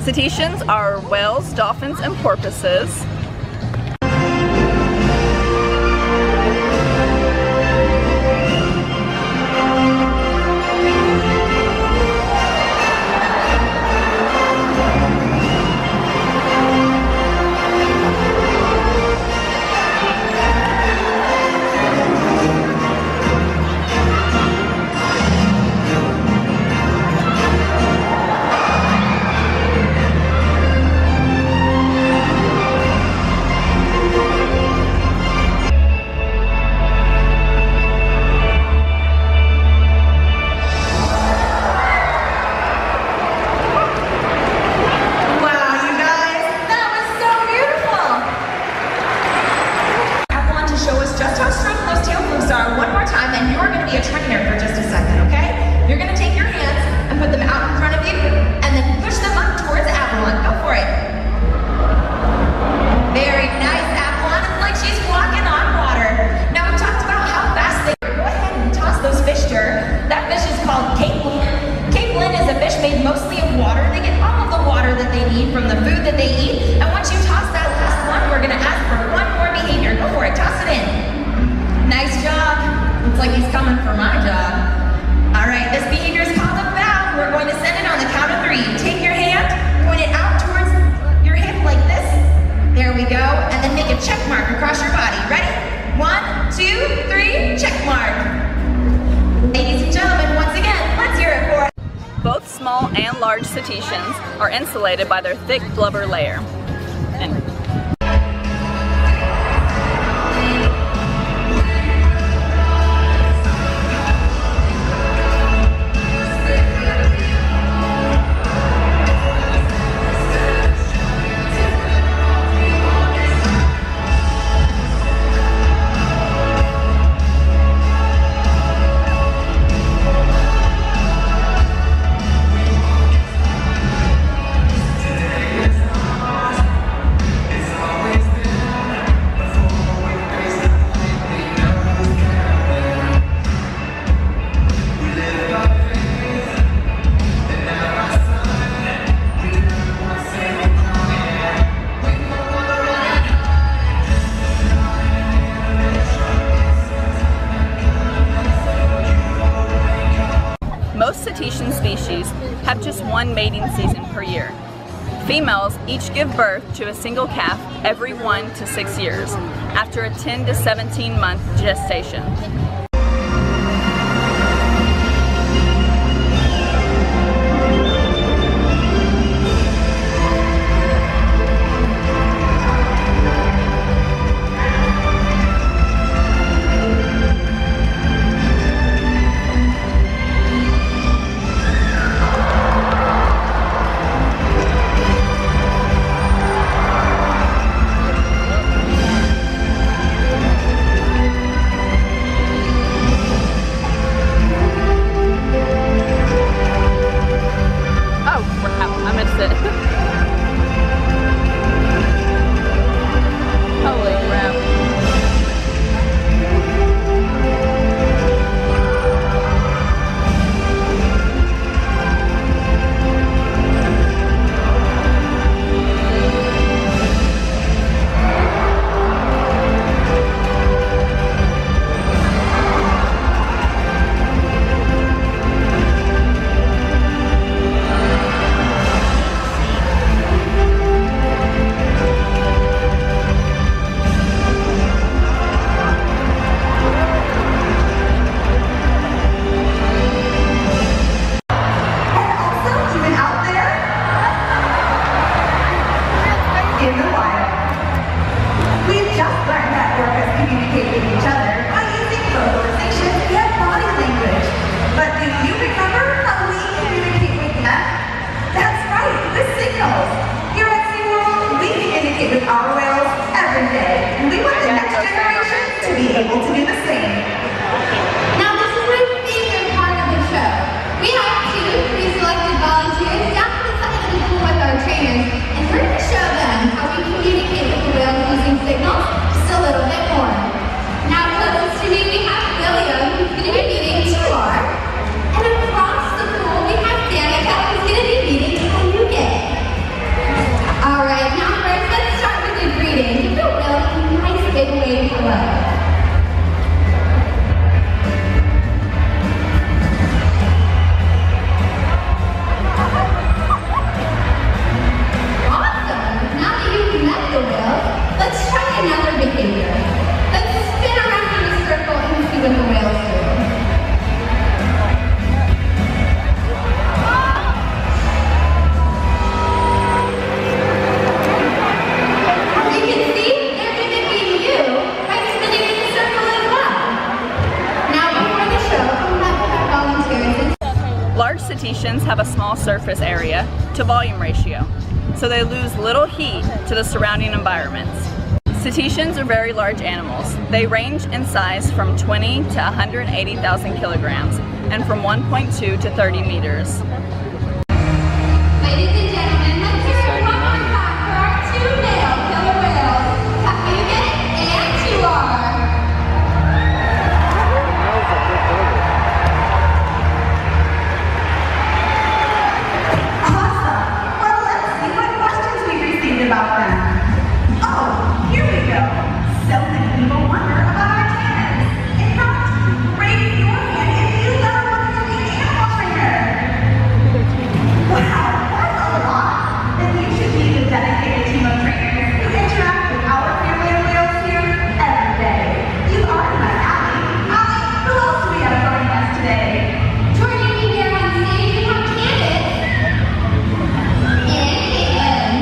Cetaceans are whales, dolphins, and porpoises. From the food that they eat, and once you toss that last one, we're gonna ask for one more behavior. Go for it, toss it in. Nice job. Looks like he's coming for my job. All right, this behavior is called a bow. We're going to send it on the count of 3. Take your hand, point it out towards your hip like this. There we go, and then make a check mark across your body. Ready? 1, 2, 3, check mark. Ladies and gentlemen, once again, let's hear it for Both small and large cetaceans are insulated by their thick blubber layer. Most cetacean species have just one mating season per year. Females each give birth to a single calf every 1 to 6 years after a 10 to 17 month gestation. cetaceans have a small surface area to volume ratio, so they lose little heat to the surrounding environments. Cetaceans are very large animals. They range in size from 20 to 180,000 kilograms and from 1.2 to 30 meters. Ladies and gentlemen, let's hear it one more time for our two male killer whales, Cetacean and Tuar. Awesome. Well, let's see what questions we received about them. Oh, here we go. So many people wonder about our trainers. In fact, raise your hand if you've ever wanted to be an animal trainer. Wow, that's a lot. Then you should be the dedicated team of trainers who interact with our family of whales here every day. You are my Allie. Allie, who else do we have joining us today? Joining me here on stage, we have Candace and Caitlin.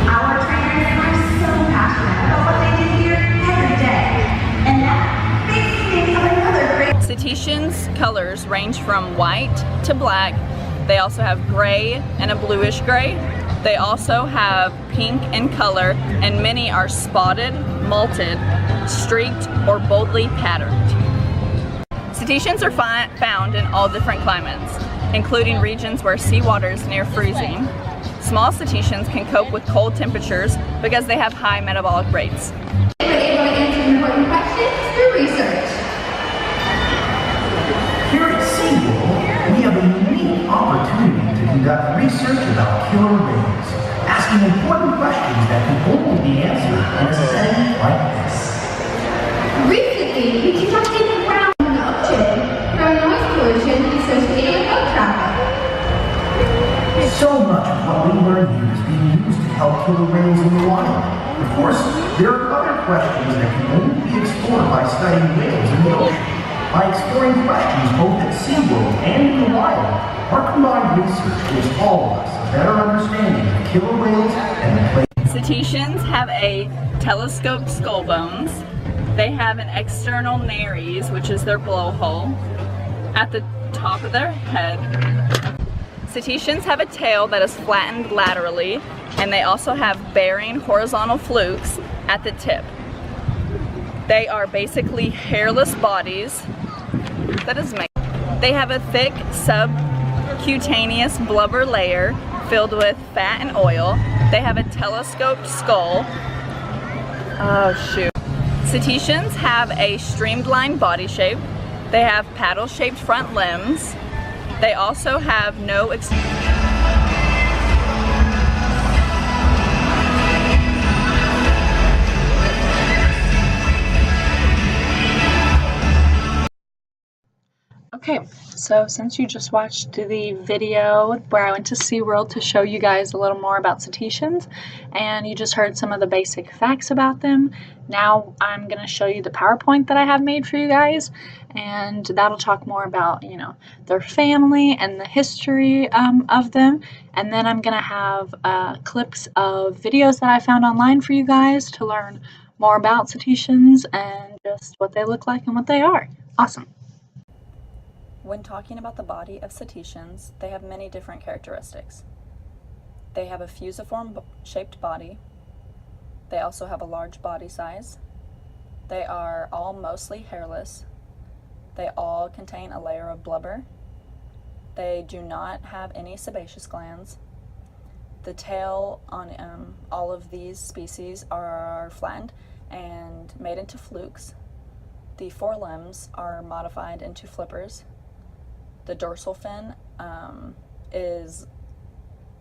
Our trainers are so passionate about what they do here every day. And that makes me think of another great Cetaceans' colors range from white to black. They also have gray and a bluish gray. They also have pink in color, and many are spotted, malted, streaked, or boldly patterned. Cetaceans are found in all different climates, including regions where seawater is near freezing. Small cetaceans can cope with cold temperatures because they have high metabolic rates. They were able to answer important questions through research. Here at SeaWorld, we have a unique opportunity to conduct research about killer whales, asking important questions that can only be answered in a setting like this. Recently, we conducted a round in the ocean for noise pollution associated with boat traffic. So much of what we learn here is being used to help killer whales in the wild. Of course, there are other questions that can only be explored by studying whales in the ocean. By exploring questions both at SeaWorld and in the wild, our combined research gives all of us a better understanding of killer whales and the place. Cetaceans have a telescoped skull bones. They have an external nares, which is their blowhole, at the top of their head. Cetaceans have a tail that is flattened laterally, and they also have bearing horizontal flukes at the tip. They are basically hairless bodies. That is amazing. They have a thick subcutaneous blubber layer filled with fat and oil. They have a telescoped skull. Oh shoot. Cetaceans have a streamlined body shape. They have paddle-shaped front limbs. They also have no Okay, so since you just watched the video where I went to SeaWorld to show you guys a little more about cetaceans, and you just heard some of the basic facts about them, now I'm going to show you the PowerPoint that I have made for you guys, and that'll talk more about, their family and the history of them, and then I'm going to have clips of videos that I found online for you guys to learn more about cetaceans and just what they look like and what they are. Awesome. When talking about the body of cetaceans, they have many different characteristics. They have a fusiform-shaped body. They also have a large body size. They are all mostly hairless. They all contain a layer of blubber. They do not have any sebaceous glands. The tail on all of these species are flattened and made into flukes. The forelimbs are modified into flippers. The dorsal fin is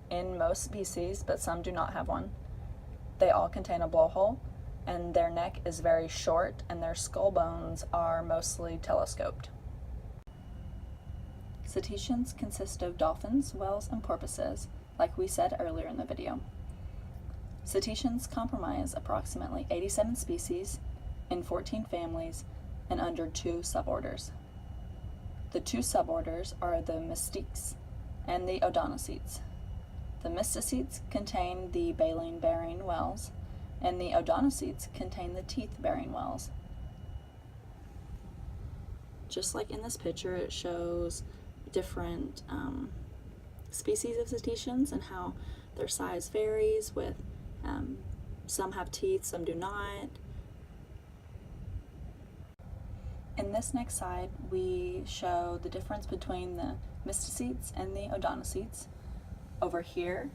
in most species, but some do not have one. They all contain a blowhole, and their neck is very short, and their skull bones are mostly telescoped. Cetaceans consist of dolphins, whales, and porpoises, like we said earlier in the video. Cetaceans comprise approximately 87 species in 14 families and under 2 suborders. The 2 suborders are the mystics and the odontocetes. The mysticetes contain the baleen-bearing whales, and the odontocetes contain the teeth-bearing whales. just like in this picture, it shows different species of cetaceans and how their size varies with some have teeth, some do not. In this next slide, we show the difference between the mysticetes and the odontocetes. Over here,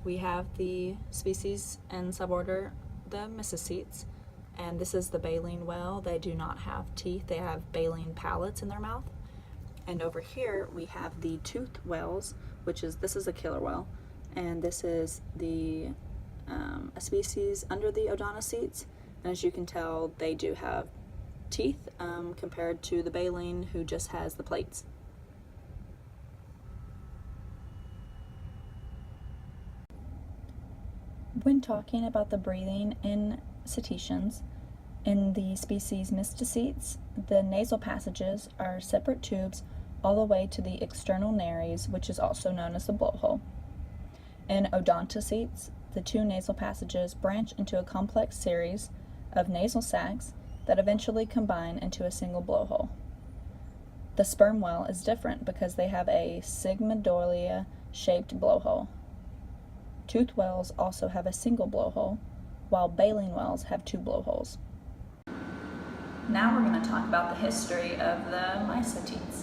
we have the species and suborder, the mysticetes, and this is the baleen whale. They do not have teeth, they have baleen palates in their mouth. And over here, we have the toothed whales, this is a killer whale, and this is the a species under the odontocetes. And as you can tell, they do have teeth compared to the baleen, who just has the plates. When talking about the breathing in cetaceans, in the species mysticetes, the nasal passages are separate tubes all the way to the external nares, which is also known as the blowhole. In odontocetes, the two nasal passages branch into a complex series of nasal sacs that eventually combine into a single blowhole. The sperm whale is different because they have a sigmoidolia-shaped blowhole. Toothed whales also have a single blowhole, while baleen whales have two blowholes. Now we're going to talk about the history of the mycetes.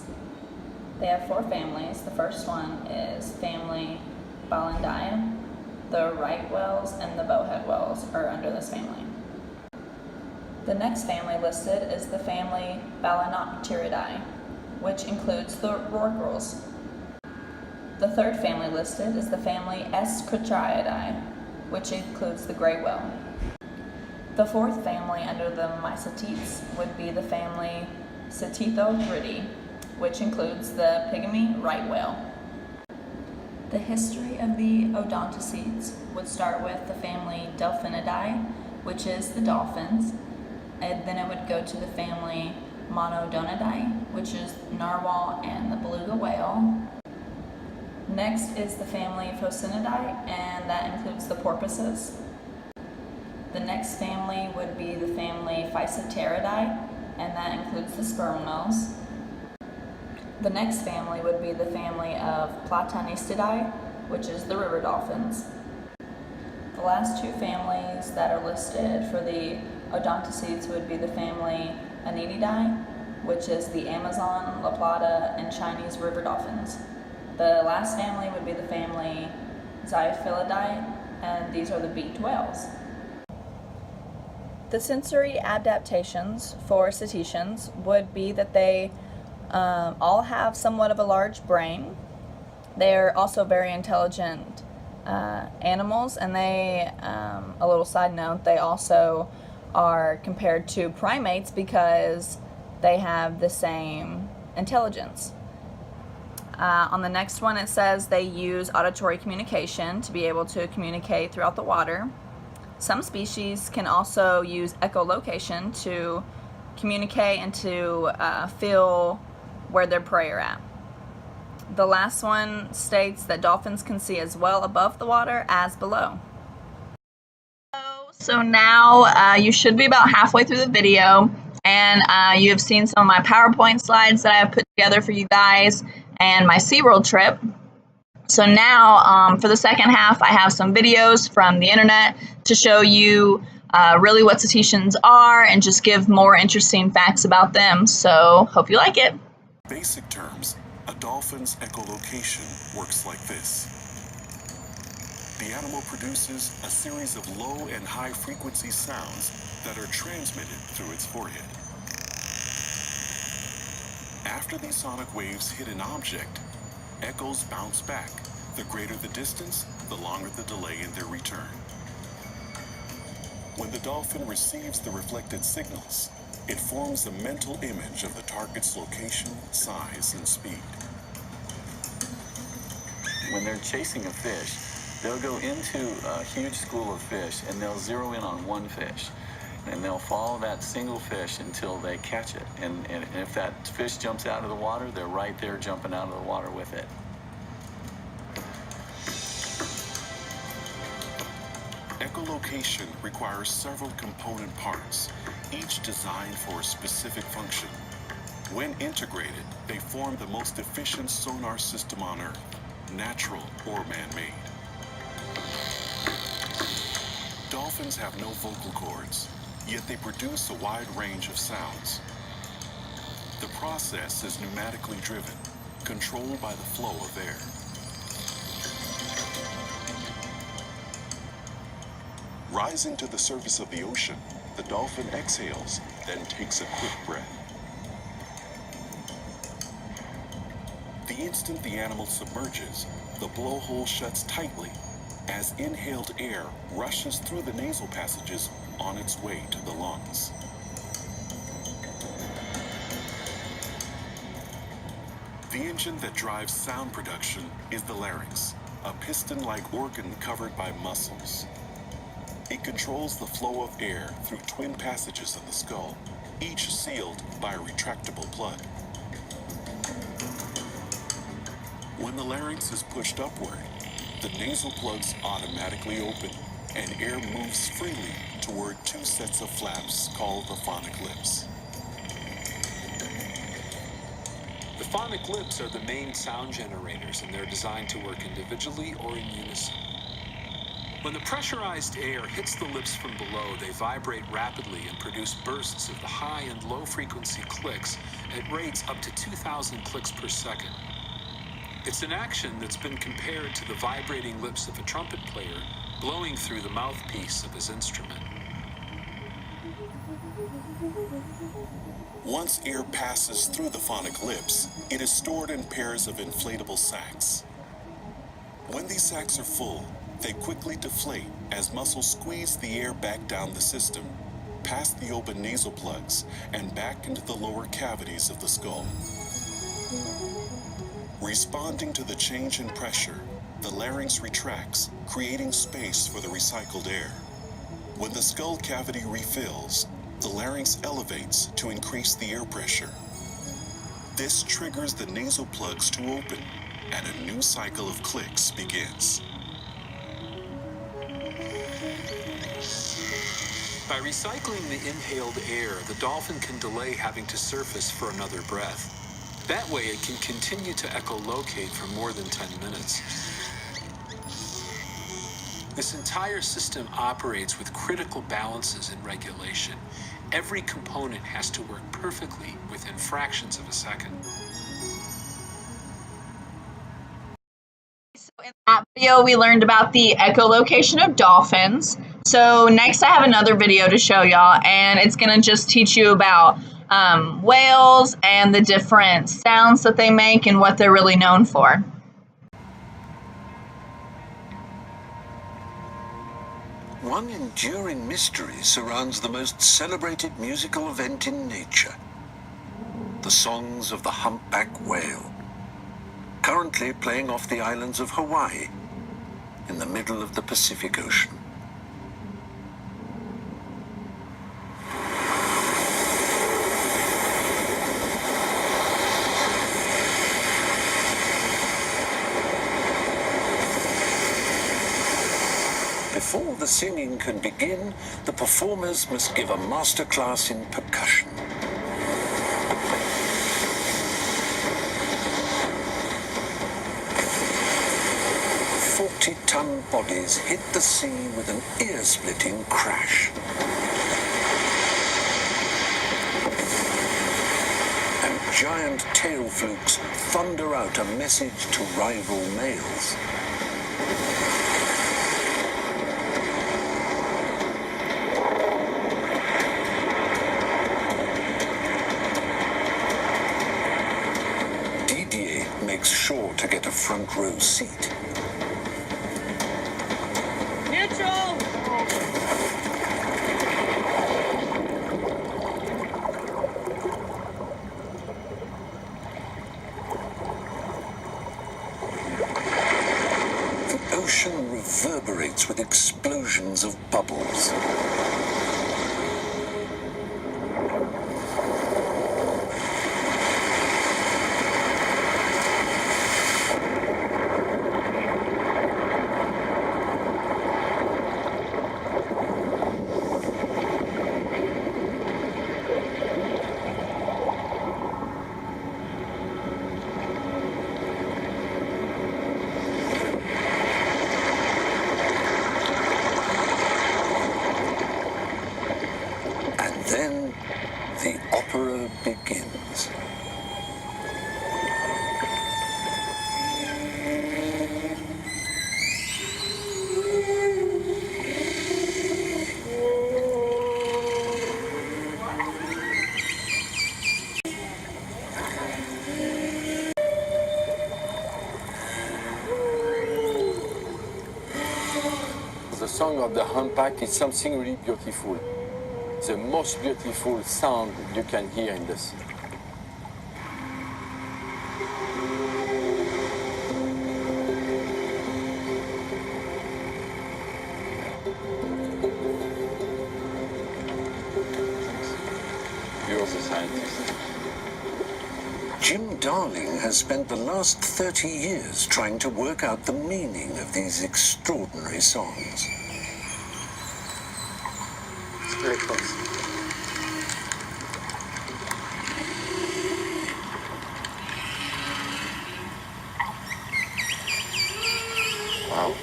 They have four families. The first one is family Balandium. The right whales and the bowhead whales are under this family. The next family listed is the family Balanopteridae, which includes the rorquals. The third family listed is the family Escrotriidae, which includes the gray whale. The fourth family under the mycetes would be the family Cetethoridae, which includes the pygmy right whale. The history of the odontocetes would start with the family Delphinidae, which is the dolphins, and then it would go to the family Monodonidae, which is narwhal and the beluga whale. Next is the family Phocinidae, and that includes the porpoises. The next family would be the family Physeteridae, and that includes the sperm whales. The next family would be the family of Platanistidae, which is the river dolphins. The last two families that are listed for the odontocetes would be the family Anetidae, which is the Amazon, La Plata, and Chinese river dolphins. The last family would be the family Xiophilidae, and these are the beaked whales. The sensory adaptations for cetaceans would be that they all have somewhat of a large brain. They are also very intelligent animals, and they, a little side note, they also are compared to primates because they have the same intelligence. On the next one, it says they use auditory communication to be able to communicate throughout the water. Some species can also use echolocation to communicate and to feel where their prey are at. The last one states that dolphins can see as well above the water as below. So now you should be about halfway through the video, and you have seen some of my PowerPoint slides that I have put together for you guys and my SeaWorld trip. So now for the second half, I have some videos from the internet to show you really what cetaceans are and just give more interesting facts about them. So hope you like it. Basic terms, a dolphin's echolocation works like this. The animal produces a series of low and high frequency sounds that are transmitted through its forehead. After these sonic waves hit an object, echoes bounce back. The greater the distance, the longer the delay in their return. When the dolphin receives the reflected signals, it forms a mental image of the target's location, size, and speed. When they're chasing a fish, they'll go into a huge school of fish and they'll zero in on one fish. And they'll follow that single fish until they catch it. And if that fish jumps out of the water, they're right there jumping out of the water with it. Echolocation requires several component parts, each designed for a specific function. When integrated, they form the most efficient sonar system on Earth, natural or man-made. Dolphins have no vocal cords, yet they produce a wide range of sounds. The process is pneumatically driven, controlled by the flow of air. Rising to the surface of the ocean, the dolphin exhales, then takes a quick breath. The instant the animal submerges, the blowhole shuts tightly as inhaled air rushes through the nasal passages on its way to the lungs. The engine that drives sound production is the larynx, a piston-like organ covered by muscles. It controls the flow of air through twin passages in the skull, each sealed by a retractable plug. When the larynx is pushed upward, the nasal plugs automatically open and air moves freely toward two sets of flaps called the phonic lips. The phonic lips are the main sound generators, and they're designed to work individually or in unison. When the pressurized air hits the lips from below, they vibrate rapidly and produce bursts of the high and low frequency clicks at rates up to 2,000 clicks per second. It's an action that's been compared to the vibrating lips of a trumpet player blowing through the mouthpiece of his instrument. Once air passes through the phonic lips, it is stored in pairs of inflatable sacs. When these sacs are full, they quickly deflate as muscles squeeze the air back down the system, past the open nasal plugs, and back into the lower cavities of the skull. Responding to the change in pressure, the larynx retracts, creating space for the recycled air. When the skull cavity refills, the larynx elevates to increase the air pressure. This triggers the nasal plugs to open, and a new cycle of clicks begins. By recycling the inhaled air, the dolphin can delay having to surface for another breath. That way it can continue to echolocate for more than 10 minutes. This entire system operates with critical balances and regulation. Every component has to work perfectly within fractions of a second. So in that video, we learned about the echolocation of dolphins. So next I have another video to show y'all, and it's going to just teach you about whales and the different sounds that they make and what they're really known for. One enduring mystery surrounds the most celebrated musical event in nature, the songs of the humpback whale, currently playing off the islands of Hawaii in the middle of the Pacific Ocean. Before the singing can begin, the performers must give a masterclass in percussion. Ton bodies hit the sea with an ear-splitting crash. And giant tail flukes thunder out a message to rival males. Didier makes sure to get a front row seat. The ocean reverberates with explosions of bubbles. song of the humpback is something really beautiful. The most beautiful sound you can hear in the sea. You're the scientist. Jim Darling has spent the last 30 years trying to work out the meaning of these extraordinary songs. It's very close. Wow.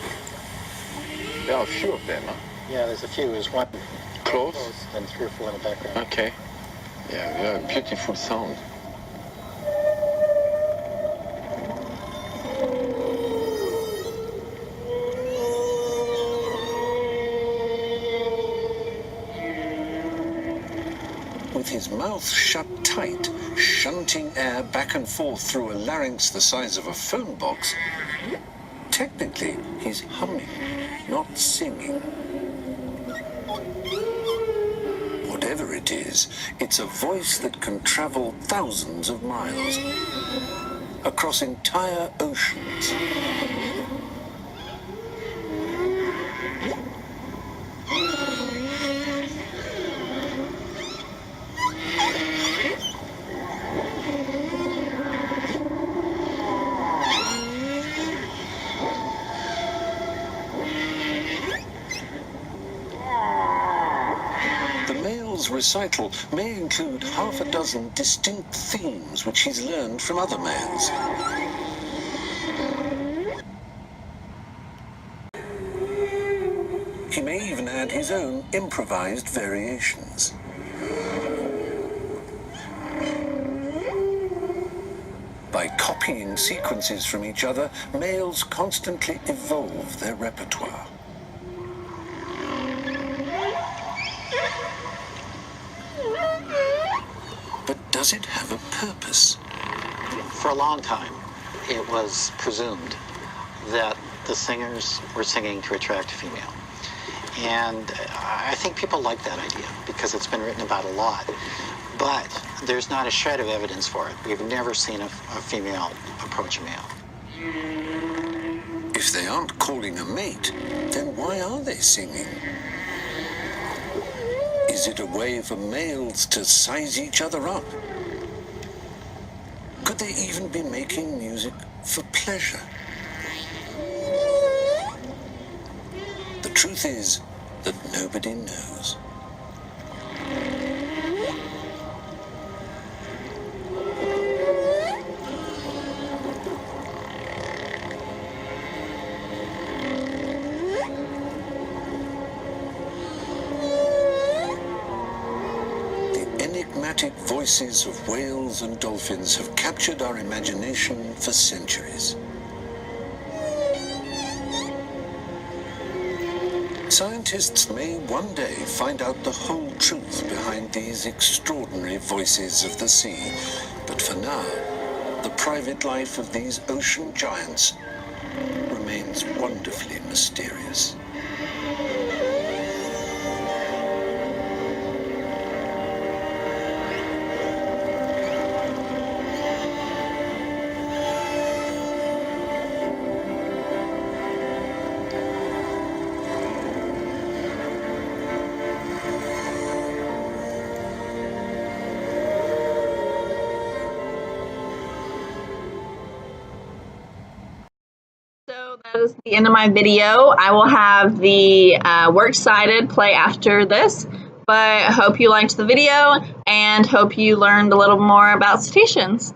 There are a few of them, huh? Yeah, there's a few. There's one Close? and 3 or 4 in the background. Okay. Yeah, beautiful sound. With his mouth shut tight, shunting air back and forth through a larynx the size of a phone box, technically he's humming, not singing. Whatever it is, it's a voice that can travel thousands of miles, across entire oceans. Recital may include half a dozen distinct themes which he's learned from other males. He may even add his own improvised variations. By copying sequences from each other, males constantly evolve their repertoire. Does it have a purpose? For a long time, it was presumed that the singers were singing to attract a female. And I think people like that idea because it's been written about a lot. But there's not a shred of evidence for it. We've never seen a female approach a male. If they aren't calling a mate, then why are they singing? Is it a way for males to size each other up? Could they even be making music for pleasure? The truth is that nobody knows. The voices of whales and dolphins have captured our imagination for centuries. Scientists may one day find out the whole truth behind these extraordinary voices of the sea, but for now, the private life of these ocean giants remains wonderfully mysterious. So that is the end of my video. I will have the works cited play after this, but I hope you liked the video and hope you learned a little more about cetaceans.